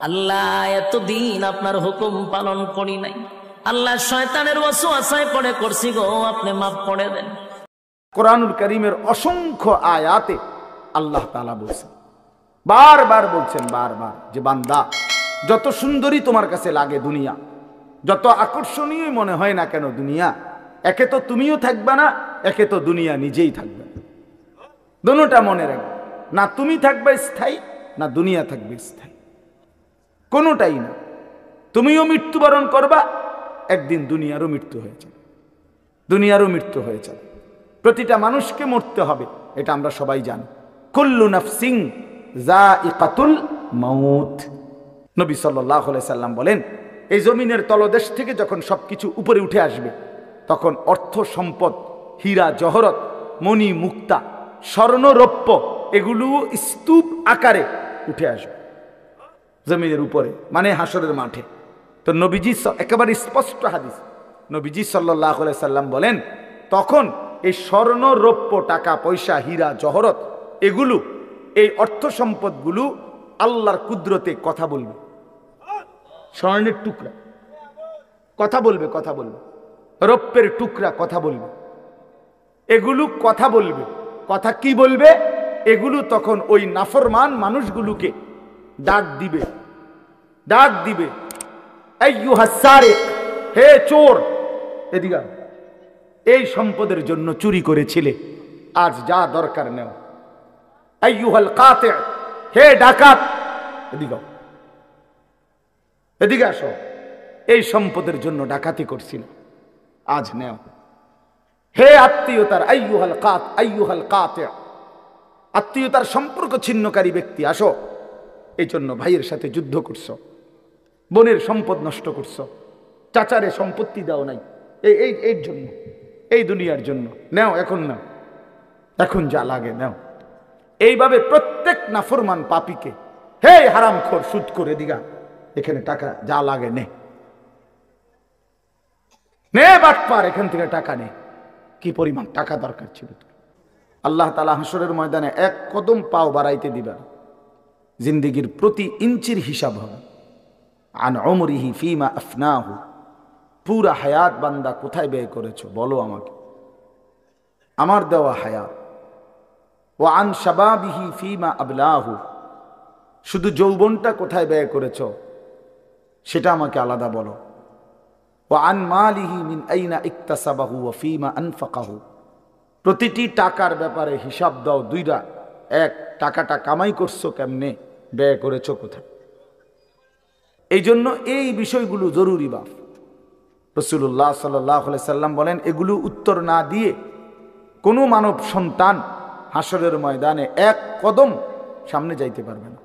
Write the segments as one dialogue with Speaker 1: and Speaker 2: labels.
Speaker 1: আল্লাহ এতদিন আপনার হুকুম পালন করি নাই, আল্লাহ শয়তানের ওয়াসওয়াসায় পড়ে করছি গো, আপনি মাফ করে দেন।
Speaker 2: কোরআনুল কারীমের অসংখ্য আয়াতে আল্লাহ তাআলা বলছেন, বারবার বলছেন, বারবার যে বান্দা যত সুন্দরী তোমার কাছে লাগে দুনিয়া, যত আকর্ষণীয় মনে হয় না কেন দুনিয়া, একে তো তুমিও থাকবে না, একে তো দুনিয়া নিজেই থাকবে না। দুটোটা মনে রাখবে, না তুমি থাকবে স্থায়ী, না দুনিয়া থাকবে স্থায়ী, কোনোটাই না। তুমিও মৃত্যুবরণ করবা, একদিন দুনিয়ারও মৃত্যু হয়ে যাবে, দুনিয়ারও মৃত্যু হয়ে যাবে। প্রতিটা মানুষকে মরতে হবে, এটা আমরা সবাই জানি। কুল্লু নাফসিন যায়িকাতুল মাউত। নবী সাল্লাল্লাহু আলাইহি সাল্লাম বলেন, এই জমিনের তলদেশ থেকে যখন সবকিছু উপরে উঠে আসবে, তখন অর্থ সম্পদ, হীরা জহরত, মণি মুক্তা, স্বর্ণ রৌপ্য, এগুলো স্তূপ আকারে উঠে আসবে জমিনের উপরে, মানে হাসরের মাঠে। তো নবীজি একেবারে স্পষ্ট হাদিস, নবীজি সাল্লাল্লাহু আলাইহি সাল্লাম বলেন, তখন এই স্বর্ণ রৌপ্য, টাকা পয়সা, হীরা জহরত, এগুলো, এই অর্থ সম্পদগুলো আল্লাহর কুদরতে কথা বলবে। স্বর্ণের টুকরা কথা বলবে, কথা বলবে, রৌপ্যের টুকরা কথা বলবে, এগুলো কথা বলবে। কথা কি বলবে? এগুলো তখন ওই নাফরমান মানুষগুলোকে ডাক দিবে, ডাক দিবে, আইয়ুহাস সারিক, হে চোর, এদিকে এই সম্পদের জন্য চুরি করেছিলে, আজ যা দরকার নেও। আইয়ুহাল কাতি, হে ডাকাত, এদিকে এদিকে আসো, এই সম্পদের জন্য ডাকাতি করছিল, আজ নেও। হে আত্মীয়তার, আইয়ুহাল কাতি, আত্মীয়তার সম্পর্ক ছিন্নকারী ব্যক্তি, আসো। এই জন্য ভাইয়ের সাথে যুদ্ধ করছো, বোনের সম্পদ নষ্ট করছো, চাচারে সম্পত্তি দাও নাই, এই জন্য, এই দুনিয়ার জন্য নেও, এখন নাও, এখন যা লাগে নেও। এইভাবে প্রত্যেক নাফরমান পাপীকে, হে হারামখোর সুদ করে দিগা, এখানে টাকা যা লাগে নে, নে বাটপার, এখান থেকে টাকা নে। কি পরিমাণ টাকা দরকার ছিল তোর? আল্লাহ তাআলা হাসরের ময়দানে এক কদম পাও বাড়াইতে দিবেন, জিন্দেগির প্রতি ইঞ্চির হিসাব হবে। আন উমরিহি ফিমা আফনাহু, পুরা হায়াত বান্দা কোথায় ব্যয় করেছো বলো আমাকে, আমার দেওয়া হায়াত। ওয়া আন শাবাবিহি ফিমা আবলাহু, শুধু যৌবনটা কোথায় ব্যয় করেছো সেটা আমাকে আলাদা বলো। ওয়া আন মালিহি মিন আইনা ইকতাসাবাহু ওয়া ফিমা আনফাকাহু, প্রতিটি টাকার ব্যাপারে হিসাব দাও দুইটা। এক, টাকাটা কামাই করছো কেমনে, ব্যয় করেছো কোথায়। এই জন্য এই বিষয়গুলো জরুরি। বাপ রাসূলুল্লাহ সাল্লাল্লাহু আলাইহি সাল্লাম বলেন, এগুলো উত্তর না দিয়ে কোনো মানব সন্তান হাসরের ময়দানে এক কদম সামনে যাইতে পারবে না।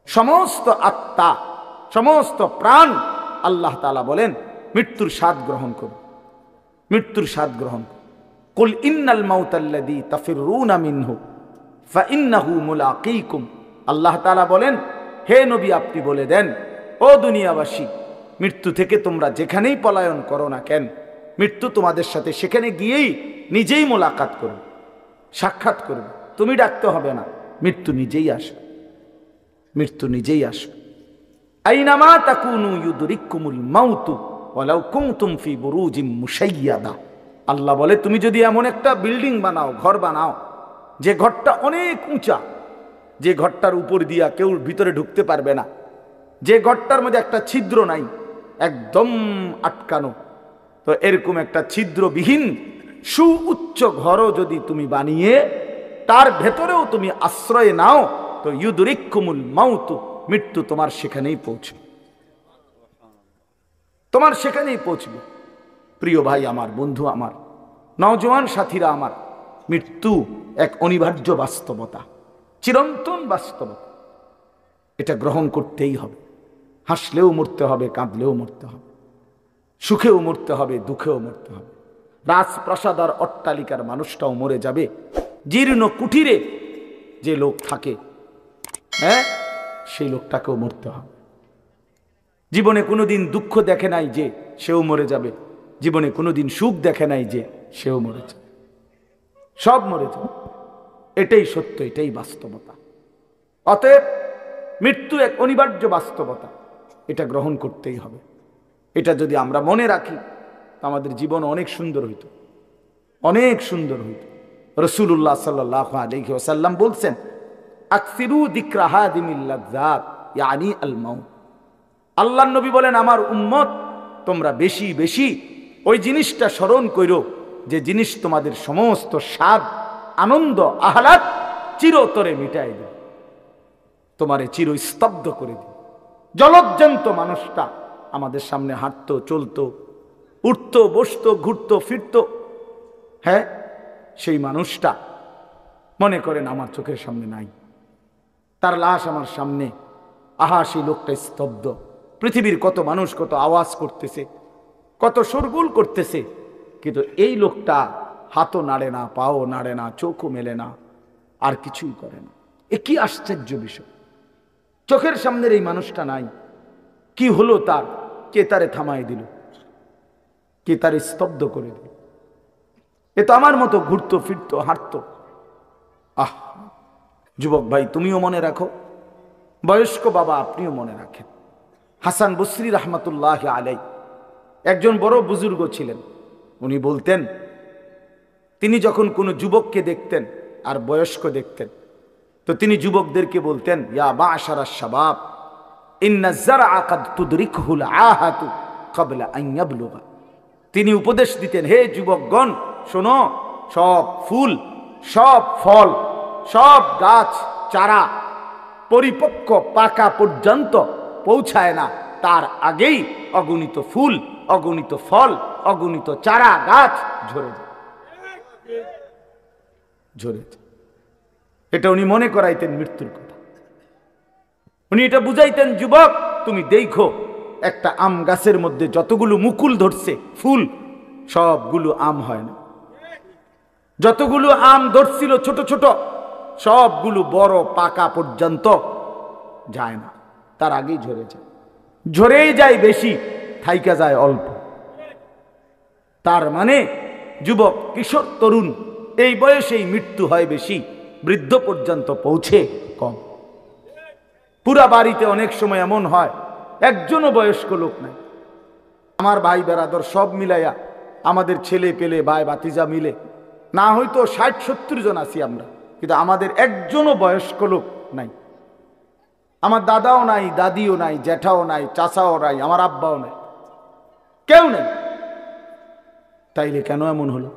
Speaker 2: সমস্ত আত্মা, সমস্ত প্রাণ, আল্লাহ তাআলা বলেন, মৃত্যুর স্বাদ গ্রহণ করো, মৃত্যুর স্বাদ গ্রহণ করো। কুল ইন্নাল মাউতাল্লাযী তাফিরুনা মিনহু ফাইন্নাহু মুলাকীকুম। আল্লাহ তাআলা বলেন, হে নবী আপনি বলে দেন, ও দুনিয়াবাসী, মৃত্যু থেকে তোমরা যেখানেই পলায়ন করো না কেন, মৃত্যু তোমাদের সাথে সেখানে গিয়েই নিজেই মোলাকাত করবে, সাক্ষাৎ করবে। তুমি ডাকতে হবে না, মৃত্যু নিজেই আসবে, মৃত্যু নিজেই আসবে। আইনামা তাকুনু ইউদরিকুমুল মাউতু ওয়ালাউ কুনতুম ফি বুরুজিম মুশাইয়াদা। আল্লাহ বলে, তুমি যদি এমন একটা বিল্ডিং বানাও, ঘর বানাও, যে ঘরটা অনেক উঁচা, যে ঘরটার উপর দিয়া কেউ ভিতরে ঢুকতে পারবে না, যে ঘরটার মধ্যে একটা ছিদ্র নাই, একদম আটকানো, তো এরকম একটা ছিদ্রবিহীন সুউচ্চ ঘরও যদি তুমি বানিয়ে তার ভেতরেও তুমি আশ্রয় নাও, তো ইউদরিকুমুল মাউতু, মৃত্যু তোমার সেখানেই পৌঁছবে, তোমার সেখানেই পৌঁছবে। প্রিয় ভাই আমার, বন্ধু আমার, নওজোয়ান সাথীরা আমার, মৃত্যু এক অনিবার্য বাস্তবতা, চিরন্তন বাস্তবতা। এটা গ্রহণ করতেই হবে। হাসলেও মরতে হবে, কাঁদলেও মরতে হবে, সুখেও মরতে হবে, দুঃখেও মরতে হবে। রাজপ্রাসাদ আর অট্টালিকার মানুষটাও মরে যাবে, জীর্ণ কুঠিরে যে লোক থাকে, হ্যাঁ, সেই লোকটাকেও মরতে হবে। জীবনে কোনোদিন দুঃখ দেখে নাই যে, সেও মরে যাবে। জীবনে কোনোদিন সুখ দেখে নাই যে, সেও মরে যাবে। সব মরে যাবে, এটাই সত্য, এটাই বাস্তবতা। অতএব মৃত্যু এক অনিবার্য বাস্তবতা, এটা গ্রহণ করতেই হবে। এটা যদি আমরা মনে রাখি আমাদের জীবন অনেক সুন্দর হইত, অনেক সুন্দর হইত। রাসূলুল্লাহ সাল্লাল্লাহু আলাইহি ওয়াসাল্লাম বলছেন, আকসিরু যিকরা হাদিমিল লাযযাত ইয়ানি আল মাউত। আল্লাহর নবী বলেন, আমার উম্মত তোমরা বেশি বেশি ওই জিনিসটা স্মরণ করো যে জিনিস তোমাদের সমস্ত স্বাদ, আনন্দ, আহ্লাদ চিরতরে মিটাই দেবে, তোমারে চিরস্তব্ধ করে দিবে। জলজ্জান্ত মানুষটা আমাদের সামনে হাঁটতো, চলতো, উঠতো, বসতো, ঘুরতো, ফিরতো, হ্যাঁ, সেই মানুষটা মনে করেন আমার চোখের সামনে নাই, তার লাশ আমার সামনে, আহা সেই লোকটা স্তব্ধ। পৃথিবীর কত মানুষ কত আওয়াজ করতেছে, কত শোরগোল করতেছে, কিন্তু এই লোকটা হাতও নাড়ে না, পাও নাড়ে না, চোখও মেলে না, আর কিছুই করে না। এ কি আশ্চর্য বিষয়! চোখের সামনের এই মানুষটা নাই, কি হলো তার? কে তারে থামাই দিল? কে তারে স্তব্ধ করে দিল? এ তো আমার মতো ঘুরতো, ফিরতো, হাঁটতো। আহ, যুবক ভাই, তুমিও মনে রাখো, বয়স্ক বাবা আপনিও মনে রাখেন। হাসান বসরি রহমতুল্লাহ আলাই একজন বড় বুজুর্গ ছিলেন। উনি বলতেন, তিনি যখন কোনো যুবককে দেখতেন আর বয়স্ক দেখতেন, তো তিনি যুবকদেরকে বলতেন, ইয়া মা'শারাশ শাবাব ইন্না যারআ কাদ তুদরিকুল আহাতু ক্বাবলা আন ইয়াবলুগা। তিনি উপদেশ দিতেন, হে যুবকগণ শোনো, সব ফুল, সব ফল, সব গাছ চারা পরিপক্ক পাকা পর্যন্ত পৌঁছায় না, তার আগেই অগণিত ফুল, অগণিত ফল, অগণিত চারা গাছ ঝরে যায়, ঝরে যায়। এটা উনি মনে করাইতেন মৃত্যুর কথা। উনি এটা বুঝাইতেন, যুবক তুমি দেখো, একটা আম গাছের মধ্যে যতগুলো মুকুল ধরছে ফুল, সবগুলো আম হয় না। যতগুলো আম ধরছিল ছোট ছোট, সবগুলো বড় পাকা পর্যন্ত যায় না, তার আগেই ঝরে যায়। ঝরেই যায় বেশি, থাইকা যায় অল্প। তার মানে যুবক, কিশোর, তরুণ এই বয়সেই মৃত্যু হয় বেশি, বৃদ্ধ পর্যন্ত পৌঁছে কম। পুরা বাড়িতে অনেক সময় এমন হয় একজনও বয়স্ক লোক নাই। আমার ভাই বেরাদর সব মিলাইয়া, আমাদের ছেলে পেলে ভাই ভাতিজা মিলে না হয়তো 60-70 জন আছি আমরা, কিন্তু আমাদের একজনও বয়স্ক লোক নাই। আমার দাদাও নাই, দাদিও নাই, জ্যাঠাও নাই, চাচাও নাই, আমার আব্বাও নাই, কেউ নেই। তাইলে কেন এমন হলো?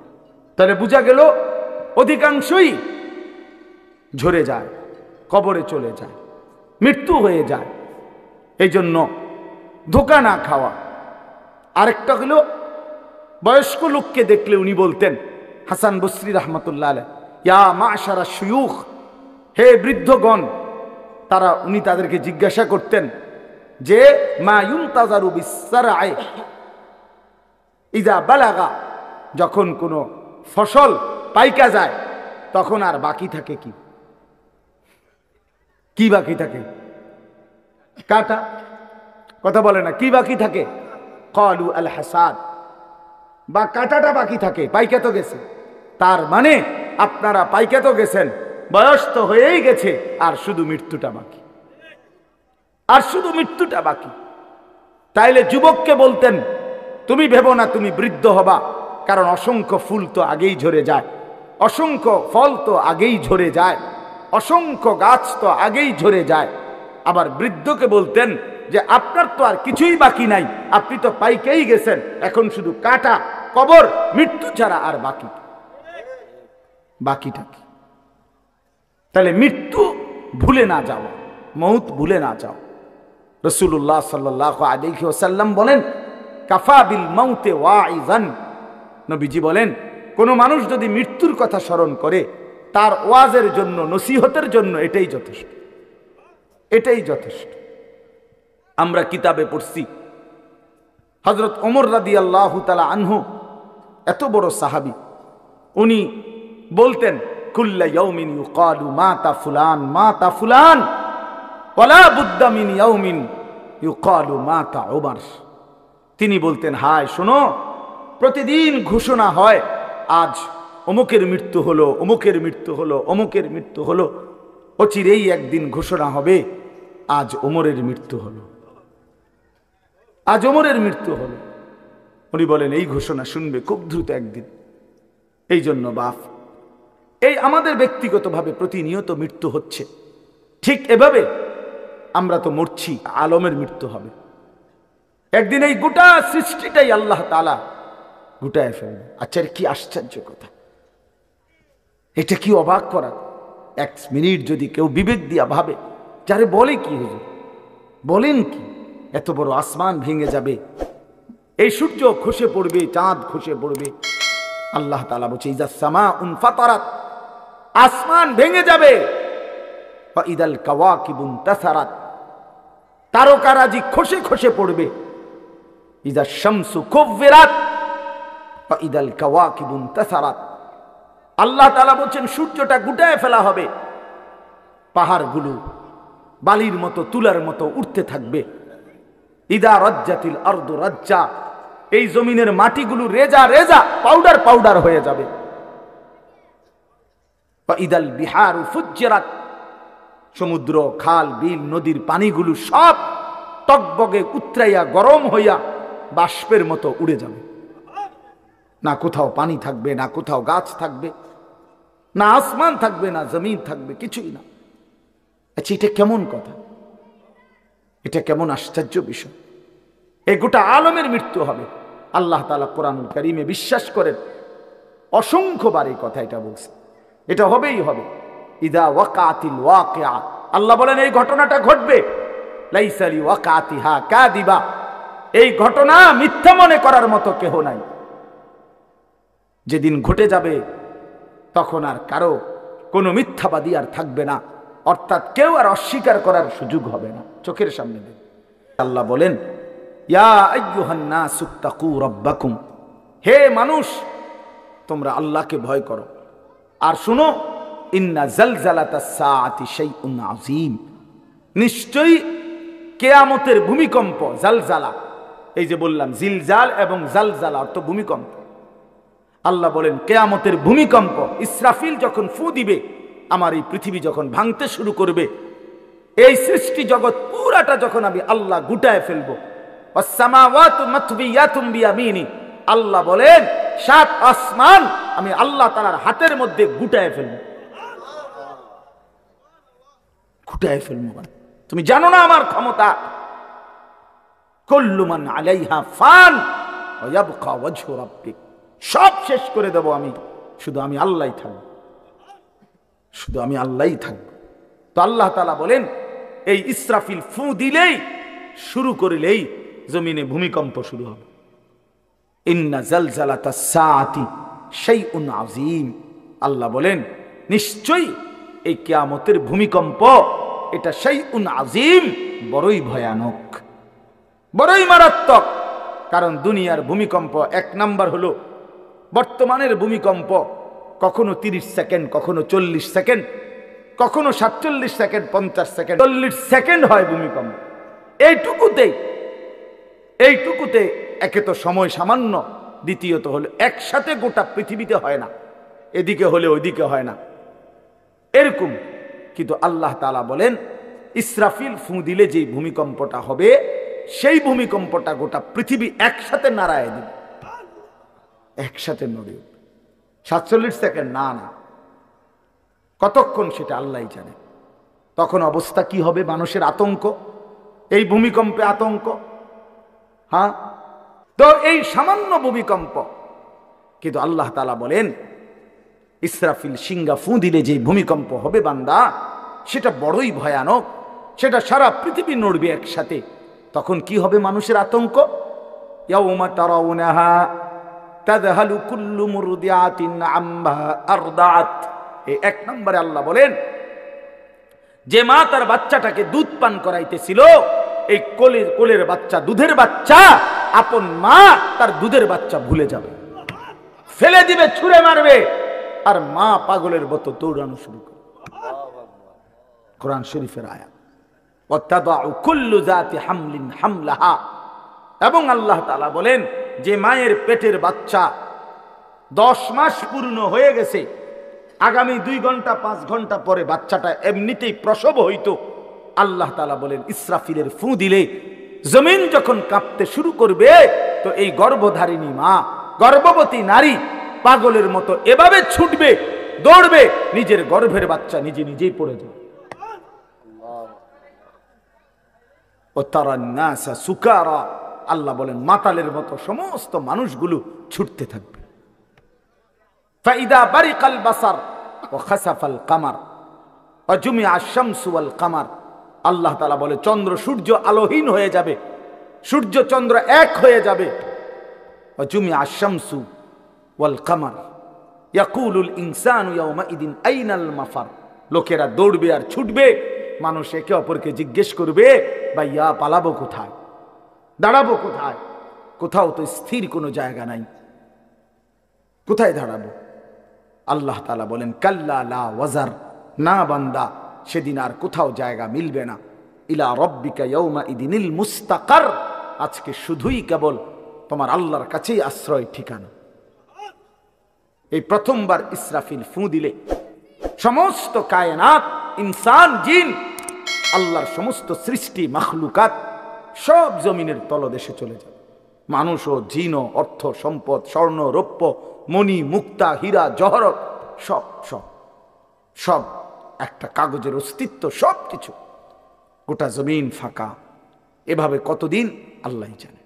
Speaker 2: তাহলে বোঝা গেল অধিকাংশই ঝরে যায়, কবরে চলে যায়, মৃত্যু হয়ে যায়। এই জন্য ধোঁকা না খাওয়া। আরেকটা হলো, বয়স্ক লোককে দেখলে উনি বলতেন, হাসান বসরি রহমতুল্লাহ আলাইহি, ইয়া মা'শারা শুয়ুখ, হে বৃদ্ধগণ। তারা, উনি তাদেরকে জিজ্ঞাসা করতেন যে, মা ইউনতাজারু বিসসারআ ইযা বালাগা, যখন কোনো ফসল পাইকা যায় তখন আর বাকি থাকে কি? কি বাকি থাকে? কাটা। কথা বলে না, কি বাকি থাকে? ক্বালু আল হাসাদ, বা কাটাটা বাকি থাকে, পাইকা তো গেছে। তার মানে আপনারা পাইকা তো গেছেন, বয়স তো হয়েই গেছে, আর শুধু মৃত্যুটা বাকি, আর শুধু মৃত্যুটা বাকি। তাইলে যুবককে বলতেন, তুমি ভেবো না তুমি বৃদ্ধ হবা, কারণ অসংখ্য ফুল তো আগেই ঝরে যায়, অসংখ্য ফল তো আগেই ঝরে যায়, অসংখ্য গাছ তো আগেই ঝরে যায়। আবার বৃদ্ধকে বলতেন যে আপনার তো আর কিছুই বাকি নাই, আপনি তো পাইকেই গেছেন, এখন শুধু কাটা, কবর, মৃত্যু ছাড়া আর বাকিটা কি? তাহলে মৃত্যু ভুলে না যাও, মউত ভুলে না যাও। রাসূলুল্লাহ সাল্লাল্লাহু আলাইহি ওয়াসাল্লাম বলেন, কাফা বিল মাউতে ওয়াইজান। নবীজি বলেন, কোন মানুষ যদি মৃত্যুর কথা স্মরণ করে, তার ওয়াজের জন্য, নসিহতের জন্য এটাই যথেষ্ট, এটাই যথেষ্ট। আমরা কিতাবে পড়ছি, হযরত ওমর রাদিয়াল্লাহু তাআলা আনহু, এত বড় সাহাবী, উনি বলতেন, কুল্লা ইয়াউমিন ইউকালু মাতা ফুলান মাতা ফুলান ওয়ালা বুদ্দা মিন ইয়াউমিন ইউকালু মাতা ওমর। তিনি বলতেন, হায় শোনো, প্রতিদিন ঘোষণা হয় আজ অমুকের মৃত্যু হলো, অমুকের মৃত্যু হলো, অমুকের মৃত্যু হলো। অচিরেই একদিন ঘোষণা হবে আজ ওমরের মৃত্যু হলো, আজ ওমরের মৃত্যু হলো। উনি বলেন এই ঘোষণা শুনবে খুব দ্রুত একদিন। এই জন্য বাপ, এই আমাদের ব্যক্তিগতভাবে প্রতিনিয়ত মৃত্যু হচ্ছে, ঠিক এভাবে আমরা তো মরছি, আলমের মৃত্যু হবে একদিন। এই গোটা সৃষ্টিটাই আল্লাহ তাআলা গুটায় ফেলবে। আচ্ছা, কি আশ্চর্য কথা, এটা কি অবাক করা। এক মিনিট যদি কেউ বিবেক দিয়া ভাবে, যারে বলে কি হুজুর, বলেন কি, এত বড় আসমান ভেঙে যাবে, এই সূর্য খসে পড়বে, চাঁদ খসে পড়বে। আল্লাহ তাআলা বলছে ইজা সামাউন ফাতারাত, আসমান ভেঙে যাবে। ওয়া ইদাল কাওয়াকিবুন তাসারাত, তারকারাজি খসে খসে পড়বে। ইজা শামসু কুব্বিরাত ওয়া ইদাল কাওয়াকিবুন তাসারাত। আল্লাহ তাআলা বলছেন সূর্যটা গুটায় ফেলা হবে, পাহাড়গুলো বালির মতো তুলার মতো উঠতে থাকবে। ইদা রাজ্জাতিল আরদু রাজ্জা, এই জমিনের মাটিগুলো রেজা রেজা পাউডার পাউডার হয়ে যাবে। ওয়া ইদাল বিহারু ফুজ্জিরাত, সমুদ্র খাল বিল নদীর পানিগুলো সব টকবগে উতরাইয়া গরম হইয়া বাষ্পের মতো উড়ে যাবে। না কোথাও পানি থাকবে, না কোথাও গাছ থাকবে, না আসমান থাকবে, না জমিন থাকবে, কিছুই না। আচ্ছা, এটা কেমন কথা, এটা কেমন আশ্চর্য বিষয়। এই গোটা আলমের মৃত্যু হবে। আল্লাহ তাআলা কোরআনুল কারীমে বিশ্বাস করেন, অসংখ্যবার এই কথা এটা বলছে, এটা হবেই হবে। ইদা ওয়াকাতিল ওয়াকিআ, আল্লাহ বলেন এই ঘটনাটা ঘটবে। লাইসা লিওয়াকাতিহা কাযিবা, এই ঘটনা মিথ্যা মনে করার মতো কেহ নাই। যেদিন ঘটে যাবে তখন আর কারো কোনো মিথ্যাবাদী আর থাকবে না, অর্থাৎ কেউ আর অস্বীকার করার সুযোগ হবে না। চোখের সামনে দেখ আল্লাহ বলেন ইয়া আইয়ুহান নাসু তাকু রাব্বাকুম, হে মানুষ তোমরা আল্লাহকে ভয় করো। আর শুনো, ইন্না জালজালাতাস সাআতি শাইউন আযীম, নিশ্চয়ই কিয়ামতের ভূমিকম্প, জালজালা, এই যে বললাম জিলজাল এবং জালজালা অর্থ ভূমিকম্প। আল্লাহ বলেন কিয়ামতের ভূমিকম্প, ইসরাফিল যখন ফু দিবে, আমার এই পৃথিবী যখন ভাঙতে শুরু করবে, এই সৃষ্টি জগৎ পুরাটা যখন আমি আল্লাহ গুটায় ফেলবো। ওয়াস সামাওয়াতু মাতবিয়াতুম বিয়ামিনি, আল্লাহ বলেন 7 আসমান আমি আল্লাহ তাআলার হাতের মধ্যে গুটায় ফেলবো। গুটায় ফেলবো, তুমি জানো না আমার ক্ষমতা। কুল্লু মান আলাইহা ফান ওয়া ইয়াবকা ওয়াজহু রাব্বিক, সব শেষ করে দেব আমি, শুধু আমি আল্লাহই থাকবো, শুধু আমি আল্লাহই থাকবো। তো আল্লাহ তাআলা বলেন এই ইসরাফিল ফু দিলেই, শুরু করিলেই জমিনে ভূমিকম্প শুরু হবে। ইন্না জালজালাতাস সাআতি শাইউন আযীম, আল্লাহ বলেন নিশ্চয়ই এই কিয়ামতের ভূমিকম্প এটা শাইউন আযীম, বড়ই ভয়ানক, বড়ই মারাত্মক। কারণ দুনিয়ার ভূমিকম্প এক নাম্বার হলো বর্তমানের ভূমিকম্প, কখনো 30 সেকেন্ড, কখনো 40 সেকেন্ড, কখনো 47 সেকেন্ড, 50 সেকেন্ড, 40 সেকেন্ড হয় ভূমিকম্প। এইটুকুতে একে তো সময় সামান্য, দ্বিতীয়ত হলো একসাথে গোটা পৃথিবীতে হয় না, এদিকে হলে ওইদিকে হয় না, এরকম। কিন্তু আল্লাহ তাআলা বলেন ইসরাফিল ফু দিলে যেই ভূমিকম্পটা হবে, সেই ভূমিকম্পটা গোটা পৃথিবী একসাথে নাড়ায় দিবে, একসাথে নড়ে। 47 সেকেন্ড না, না কতক্ষণ সেটা আল্লাহই জানে। তখন অবস্থা কি হবে, মানুষের আতঙ্ক, এই ভূমিকম্পে আতঙ্ক। হ্যাঁ, তো এই সামান্য ভূমিকম্প, কিন্তু আল্লাহ তাআলা বলেন ইসরাফিল সিংহা ফু দিলে যে ভূমিকম্প হবে বান্দা, সেটা বড়ই ভয়ানক, সেটা সারা পৃথিবী নড়বে একসাথে। তখন কি হবে মানুষের আতঙ্ক, ইয়াউমা তারাউনাহা তাযহালু কুল্লু মুরদিআতিন আম্মা আরদাআত। এই এক নম্বরে আল্লাহ বলেন যে মা তার বাচ্চাটাকে দুধ পান করাইতেছিল, এই কোলের বাচ্চা, দুধের বাচ্চা, আপন মা তার দুধের বাচ্চা ভুলে যাবে, ফেলে দিবে, ছুঁড়ে মারবে, আর মা পাগলের মতো দৌড়ানো শুরু করবে। কোরআন শরীফের আয়াত। ওয়াতাদাউ কুল্লু যাতি হামলিন হামলাহা, এবং আল্লাহ তাআলা বলেন যে মায়ের পেটের বাচ্চা 10 মাস পূর্ণ হয়ে গেছে, আগামী 2 ঘন্টা 5 ঘন্টা পরে বাচ্চাটা এমনিতেই প্রসব হইতো, আল্লাহ তাআলা বলেন ইসরাফিলের ফু দিলে জমিন যখন কাঁপতে শুরু করবে তো এই গর্ভধারিণী মা, গর্ভবতী নারী পাগলের মতো এভাবে ছুটবে, দৌড়বে, নিজের গর্ভের বাচ্চা নিজে নিজেই পড়ে যাবে। ও তারান নাসা সুকারা, আল্লাহ বলেন মাতালের মতো সমস্ত মানুষগুলো ছুটতে থাকবে। ফাইদা বারিকাল বাসার ওয়া খাসাফাল কামার ওয়া জুমিআ আশ-শামসু ওয়াল কামার, আল্লাহ তাআলা বলে চন্দ্র সূর্য আলোহীন হয়ে যাবে, সূর্য চন্দ্র এক হয়ে যাবে। ওয়া জুমিআ আশ-শামসু ওয়াল কামার ইয়াকুলুল ইনসানু ইয়াওমাইদিন আইনাল মাফার, লোকেরা দৌড়বে আর ছুটবে, মানুষ একে অপরকে জিজ্ঞেস করবে ভাইয়া পালাবো কোথায়, দাঁড়াবো কোথায়, কোথাও তো স্থির কোনো জায়গা নাই, কোথায় দাঁড়াবো? আল্লাহ তাআলা বলেন কাল্লা লা ওয়াজার, না বান্দা সেদিন আর কোথাও জায়গা মিলবে না। ইলা রাব্বিকা ইয়াওমাইদিনিল মুস্তাকার, আজকে শুধুই কেবল তোমার আল্লাহর কাছেই আশ্রয় ঠিকানা। এই প্রথমবার ইসরাফিল ফু দিলে সমস্ত কায়নাত, ইনসান জিন, আল্লাহর সমস্ত সৃষ্টি মাখলুকাত সব জমিনের তলদেশে চলে যাবে। মানুষ ও জিন ও অর্থ সম্পদ, স্বর্ণ রৌপ্য মণি মুক্তা হীরা জহরত সব সব সব একটা কাগজের অস্তিত্ব, সব কিছু, গোটা জমিন ফাঁকা। এভাবে কতদিন আল্লাহই জানে,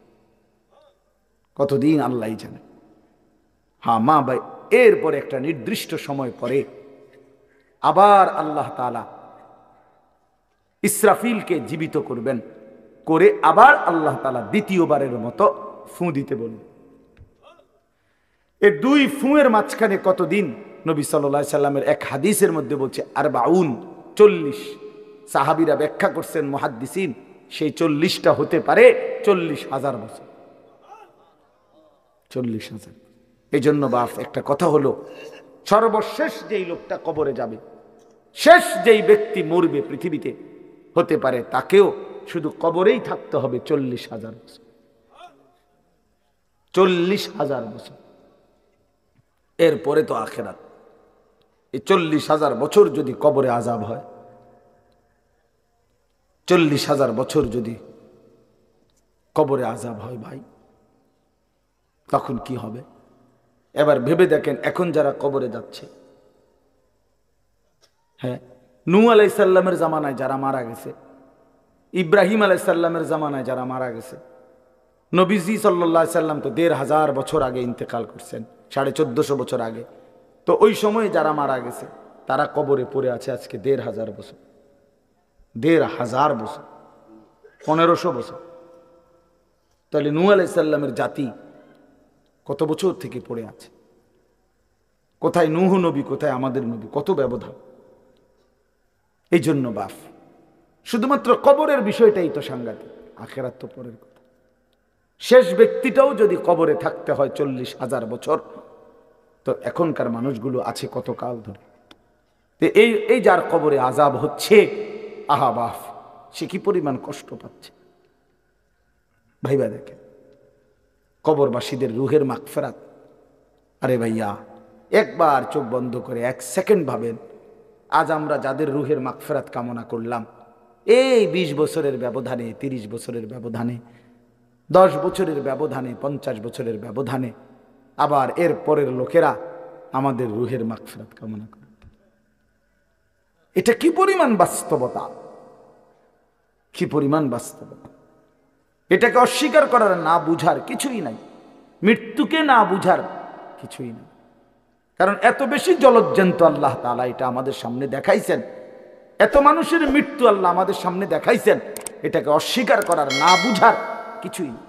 Speaker 2: কতদিন আল্লাহই জানে। হ্যাঁ মা ভাই, এরপরে একটা নির্দিষ্ট সময় পরে আবার আল্লাহ তাআলা ইসরাফিলকে জীবিত করবেন, করে আবার আল্লাহ তাআলা দ্বিতীয়বারের মতো ফু দিতে বলবেন। এই দুই ফুঁয়ের মাঝখানে কতদিন? নবী সাল্লাল্লাহু আলাইহি সাল্লামের এক হাদিসের মধ্যে বলছে 40 সাহাবীরা ব্যাখ্যা করছেন মুহাদ্দিসিন, সেই 40টা হতে পারে 40,000 বছর। 40,000। এই জন্য বাপ একটা কথা হলো, সর্বশেষ যেই লোকটা কবরে যাবে, শেষ যেই ব্যক্তি মরবে পৃথিবীতে, হতে পারে তাকেও শুধু কবরেই থাকতে হবে 40,000 বছর। 40,000 বছর, এরপরে তো আখিরাত। এই 40,000 বছর যদি কবরে আযাব হয়, 40,000 বছর যদি কবরে আযাব হয় ভাই, তখন কি হবে? এবার ভেবে দেখেন, এখন যারা কবরে যাচ্ছে, হ্যাঁ, নূহ আলাইহিস সালামের জামানায় যারা মারা গেছে, ইব্রাহিম আলাইহিস সালামের জামানায় যারা মারা গেছে, নবীজি সাল্লাল্লাহু আলাইহি সাল্লাম তো 1,500 বছর আগে ইন্তেকাল করছেন, 1450 বছর আগে। তো ওই সময়ে যারা মারা গেছে তারা কবরে পড়ে আছে আজকে 1,500 বছর, 1,500 বছর, 1500 বছর। তাহলে নূহ আলাইহিস সালামের জাতি কত বছর থেকে পড়ে আছে? কোথায় নূহ নবী, কোথায় আমাদের নবী? কত ব্যবধান! এই জন্য বাপ, শুধুমাত্র কবরের বিষয়টাই তো সাংঘাতিক, আখিরাত তো পরের কথা। শেষ ব্যক্তিটাও যদি কবরে থাকতে হয় 40,000 বছর, তো এখনকার মানুষগুলো আছে কত কাল ধরে। এই যার কবরে আযাব হচ্ছে, আহা বাপ, সে কি পরিমাণ কষ্ট পাচ্ছে ভাইবা দেখেন। কবরবাসীদের রুহের মাগফিরাত, আরে ভাইয়া একবার চোখ বন্ধ করে 1 সেকেন্ড ভাবেন, আজ আমরা যাদের রুহের মাগফিরাত কামনা করলাম, এই 20 বছরের ব্যবধানে, 30 বছরের ব্যবধানে, 10 বছরের ব্যবধানে, 50 বছরের ব্যবধানে আবার এর পরের লোকেরা আমাদের রুহের মাগফিরাত কামনা করে। এটা কি পরিমাণ বাস্তবতা, কি পরিমাণ বাস্তবতা! এটাকে অস্বীকার করার, না বুঝার কিছুই নাই, মৃত্যুকে না বুঝার কিছুই নাই। কারণ এত বেশি জলজ্জান্ত আল্লাহ তাআলা এটা আমাদের সামনে দেখাইছেন, এত মানুষের মৃত্যু আল্লাহ আমাদের সামনে দেখাইছেন, এটাকে অস্বীকার করার, না বুঝার কিছুই নেই।